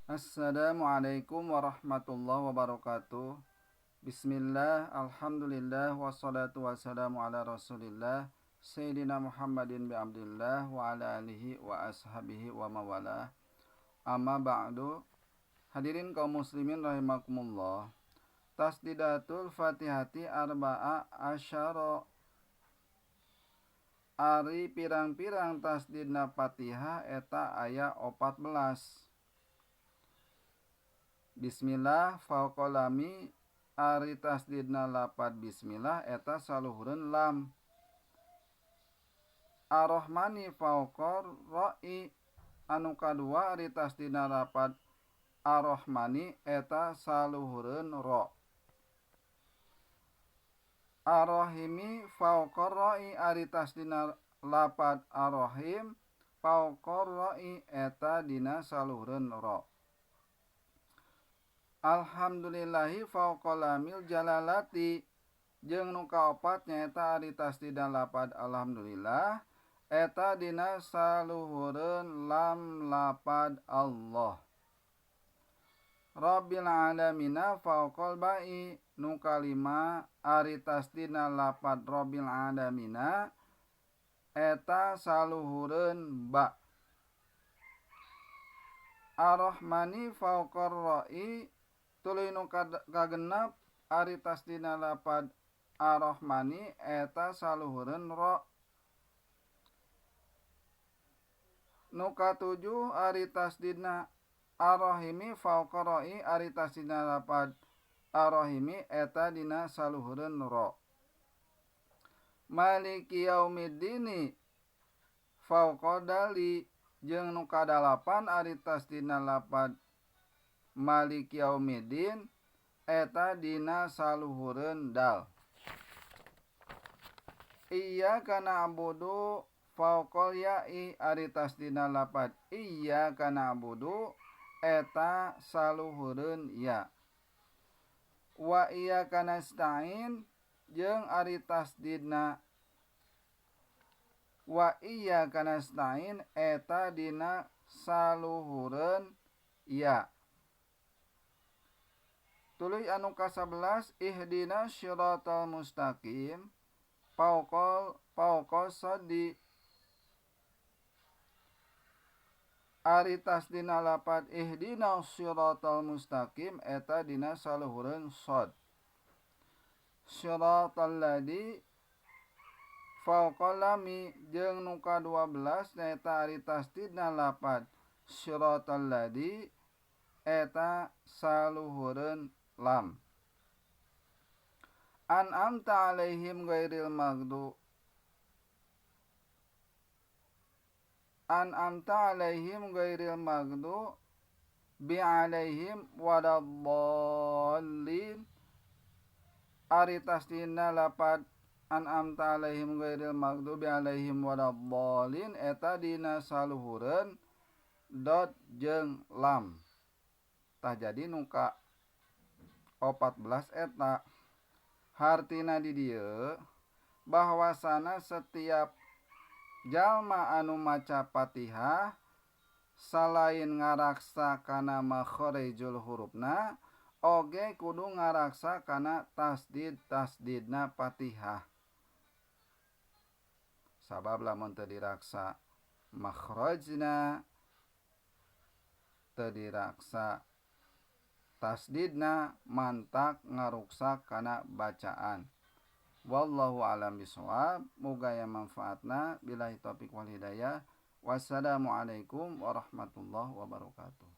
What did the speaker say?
Assalamualaikum warahmatullahi wabarakatuh. Bismillah, alhamdulillah, wassalatu wassalamu ala rasulillah Sayyidina Muhammadin bi abdillah wa ala alihi wa ashabihi wa mawalah. Amma ba'du. Hadirin kaum muslimin rahimakumullah. Tasdidatul fatihati arba'a asyara. Ari pirang-pirang tasdidna fatihah eta aya 14. Bismillah fauqolami ari tasdidna lapad bismillah eta saluhureun lam. Ar-Rahmani fauqor ra'i anu kadua ari tasdidna lapad Ar-Rahmani eta saluhureun ro. Ar-Rahimi fauqor ra'i ari tasdidna lapad Ar-Rahim fauqor ra'i eta dina saluhureun ro. Alhamdulillahi fauqolamil jalalati jeung nu kaopat nyaeta ari tasdidna lapad alhamdulillah eta dina saluhureun lam lapad Allah. Rabbil alamina fauqol ba'i nu kalima ari tasdidna lapad Rabbil alamina eta saluhureun ba. Ar-Rahmani fauqor ra'i tuluy nu kagenep ari tasdidna lapad Ar-Rahmani eta saluhureun ro. Nu katujuh ari tasdidna Ar-Rahimi fauqa ra'i ari tasdidna lapad Ar-Rahimi eta dina saluhureun ro. Maliki yaumiddini fauqa dali jeung nu kadalapan ari tasdidna lapad Maliki yaumiddin eta dina saluhureun dal. Iyyaka na'budu fauqal ya'i ari tasdidna lapad iyyaka na'budu eta saluhureun ya. Wa iyyaka nasta'in jeung ari tasdidna wa iyyaka nasta'in eta dina saluhureun ya. Tuluy anu ka-11 ihdina syiratal mustaqim fauqa sadi ari tasdidna lapad ihdina syiratal mustaqim eta dina saluhureun shad. Syiratal ladzi fauqa lami jeung nu ka-12 nyaeta ari tasdidna lapad syiratal ladzi eta saluhureun lam. An'amta alaihim ghairil maghdu An'amta alaihim ghairil maghdu bi alaihim wadaddallin ari tasdidna lapad an'amta alaihim ghairil maghdu bi alaihim wadaddallin eta dina saluhureun dot jeung lam. Tah jadi nu ka 14 eta hartina di dieu bahwasana setiap jalma anu maca Fatihah salain ngaraksa kana makharijul hurufna oge kudu ngaraksa kana tasdidna Fatihah. Sabab lamun teu diraksa makhrajna teu diraksa tasdidna mantak ngaruksak kana bacaan. Wallahu alam bisawab. Muga aya manfaatna. Billahi taufiq wal hidayah. Wassalamualaikum warahmatullahi wabarakatuh.